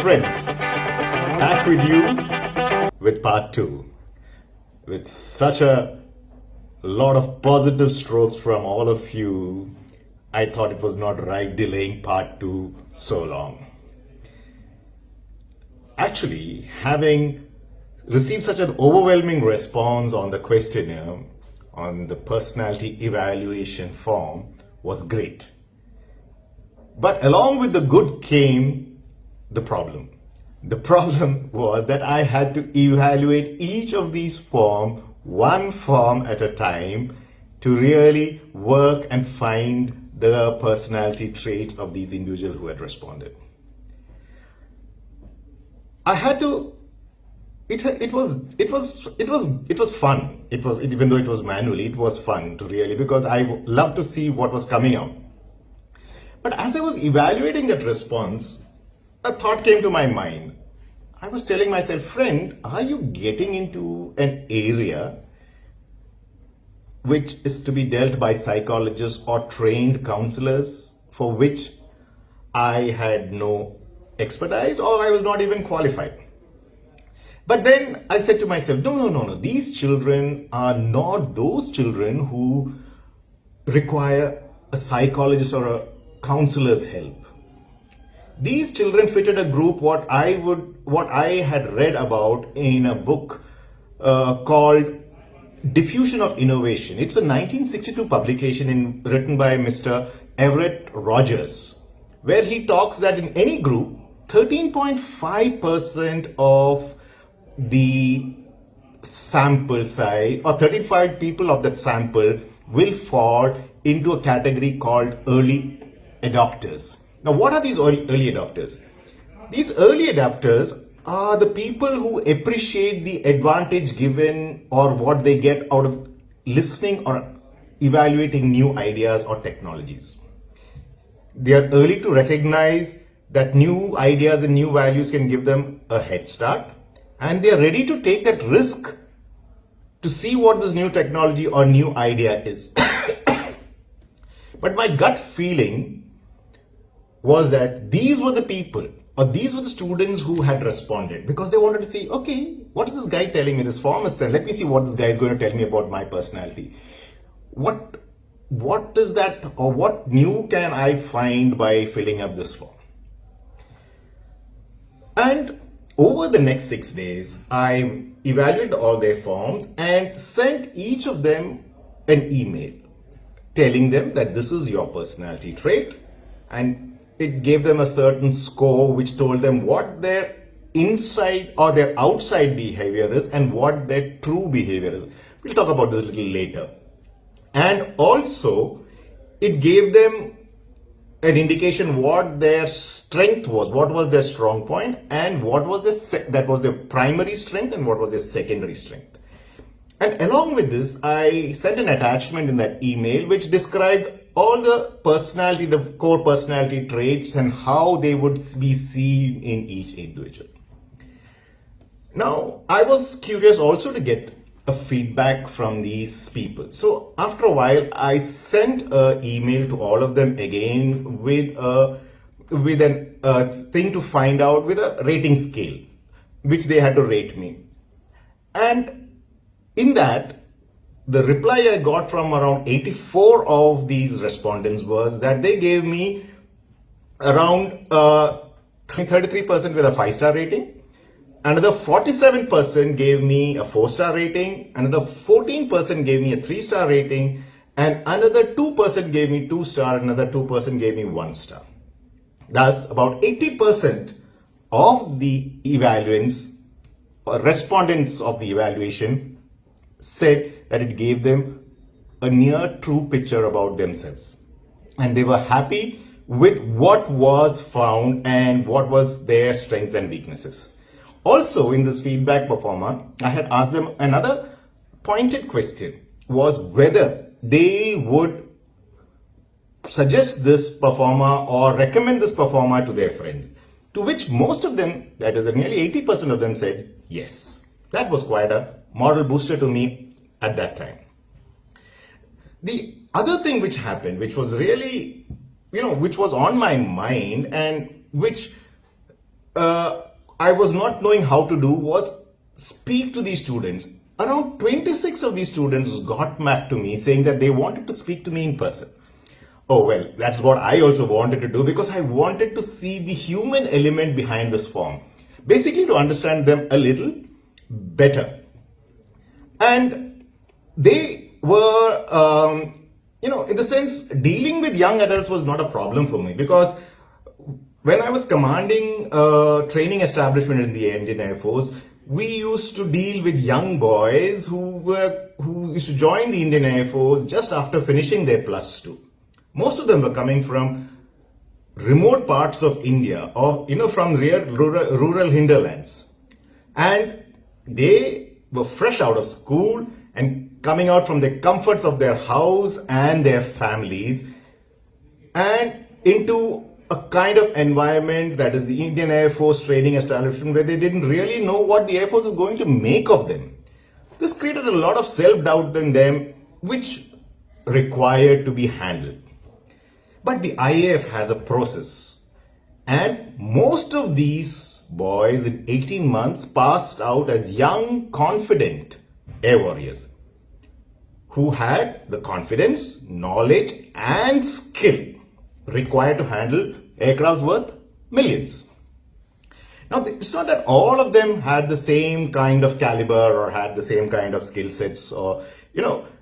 friends, back with you with part two. With such a lot of positive strokes from all of you, I thought it was not right delaying part two so long. Actually, having received such an overwhelming response on the questionnaire, on the personality evaluation form, was great. But along with the good came the problem. The problem was that I had to evaluate each of these forms, one form at a time, to really work and find the personality traits of these individuals who had responded. I had to. It was fun. Even though it was manually, it was fun to really, because I loved to see what was coming out. But as I was evaluating that response, a thought came to my mind. I was telling myself, friend, are you getting into an area which is to be dealt by psychologists or trained counselors, for which I had no expertise or I was not even qualified? But then I said to myself, no. These children are not those children who require a psychologist or a counselor's help. These children fitted a group what I had read about in a book called Diffusion of Innovation. It's a 1962 publication written by Mr. Everett Rogers, where he talks that in any group, 13.5% of the sample size, or 35 people of that sample, will fall into a category called early adopters. Now, what are these early adopters? These early adopters are the people who appreciate the advantage given or what they get out of listening or evaluating new ideas or technologies. They are early to recognize that new ideas and new values can give them a head start, and they are ready to take that risk to see what this new technology or new idea is. But my gut feeling was that these were the people, or these were the students who had responded, because they wanted to see, okay, what is this guy telling me? This form is saying, let me see what this guy is going to tell me about my personality. What is that, or what new can I find by filling up this form? And over the next 6 days, I evaluated all their forms and sent each of them an email telling them that this is your personality trait, and it gave them a certain score which told them what their inside or their outside behavior is and what their true behavior is. We'll talk about this a little later. And also, it gave them an indication what their strength was, what was their strong point, and what was that was their primary strength and what was their secondary strength. And along with this, I sent an attachment in that email which described all the personality, the core personality traits, and how they would be seen in each individual. Now, I was curious also to get a feedback from these people. So after a while, I sent an email to all of them again with a thing to find out, with a rating scale, which they had to rate me. And in that, the reply I got from around 84 of these respondents was that they gave me around 33% with a 5-star rating. Another 47% gave me a 4-star rating. Another 14% gave me a 3-star rating. And another 2% gave me 2-star. Another 2% gave me 1-star. Thus, about 80% of the evaluants or respondents of the evaluation said that it gave them a near true picture about themselves, and they were happy with what was found and what was their strengths and weaknesses. Also, in this feedback performer, I had asked them another pointed question, was whether they would suggest this performer or recommend this performer to their friends, to which most of them, that is nearly 80% of them, said yes. That was quite a moral booster to me at that time. The other thing which happened, which was really, which was on my mind, and which I was not knowing how to do was speak to these students. Around 26 of these students got back to me saying that they wanted to speak to me in person. Oh, well, that's what I also wanted to do because I wanted to see the human element behind this form. Basically, to understand them a little better. And they were, in the sense, dealing with young adults was not a problem for me because when I was commanding a training establishment in the Indian Air Force, we used to deal with young boys who used to join the Indian Air Force just after finishing their +2. Most of them were coming from remote parts of India or, from rural hinterlands. And they were fresh out of school and coming out from the comforts of their house and their families and into a kind of environment that is the Indian Air Force training establishment where they didn't really know what the Air Force was going to make of them. This created a lot of self-doubt in them, which required to be handled. But the IAF has a process, and most of these boys in 18 months passed out as young, confident air warriors who had the confidence, knowledge, and skill required to handle aircrafts worth millions. Now, it's not that all of them had the same kind of caliber or had the same kind of skill sets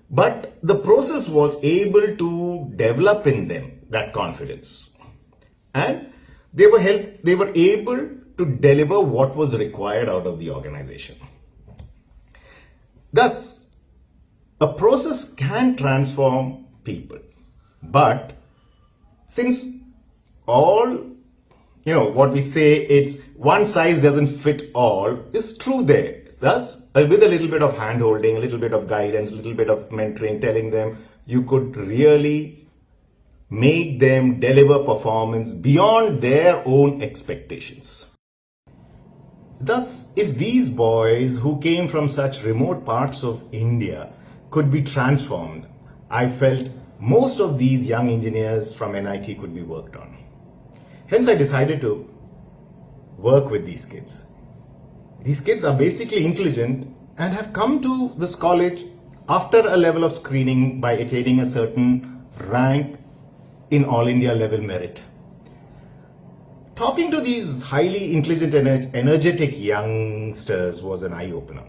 but the process was able to develop in them that confidence. And they were able to deliver what was required out of the organization. Thus, a process can transform people. But since all, what we say, it's one size doesn't fit all, is true there. Thus, with a little bit of hand-holding, a little bit of guidance, a little bit of mentoring, telling them, you could really make them deliver performance beyond their own expectations. Thus, if these boys who came from such remote parts of India could be transformed, I felt most of these young engineers from NIT could be worked on. Hence, I decided to work with these kids. These kids are basically intelligent and have come to this college after a level of screening by attaining a certain rank in All India level merit. Talking to these highly intelligent and energetic youngsters was an eye-opener.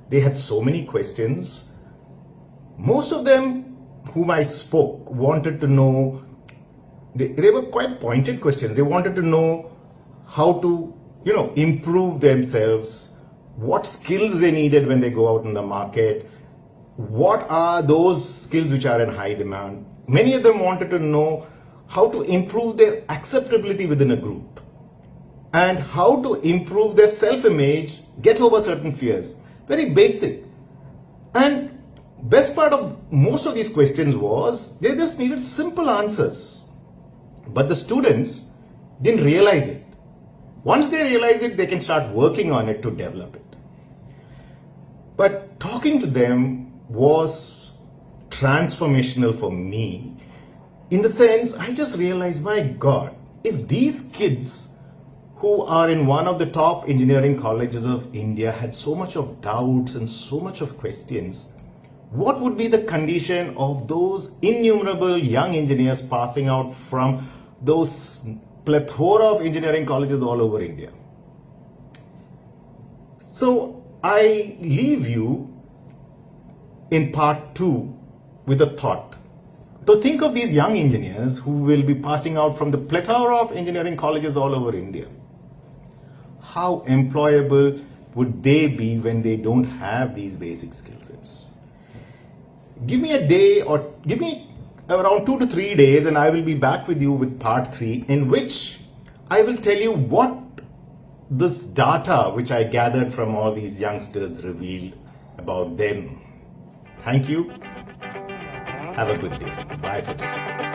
They had so many questions. Most of them whom I spoke wanted to know, they were quite pointed questions. They wanted to know how to, improve themselves, what skills they needed when they go out in the market, what are those skills which are in high demand. Many of them wanted to know how to improve their acceptability within a group and how to improve their self-image, get over certain fears. Very basic. And best part of most of these questions was they just needed simple answers. But the students didn't realize it. Once they realize it, they can start working on it to develop it. But talking to them was transformational for me. In the sense, I just realized, my God, if these kids who are in one of the top engineering colleges of India had so much of doubts and so much of questions, what would be the condition of those innumerable young engineers passing out from those plethora of engineering colleges all over India? So I leave you in part 2 with a thought. To think of these young engineers who will be passing out from the plethora of engineering colleges all over India. How employable would they be when they don't have these basic skill sets? Give me a day or give me around 2 to 3 days and I will be back with you with part 3, in which I will tell you what this data which I gathered from all these youngsters revealed about them. Thank you. Have a good day. Bye for today.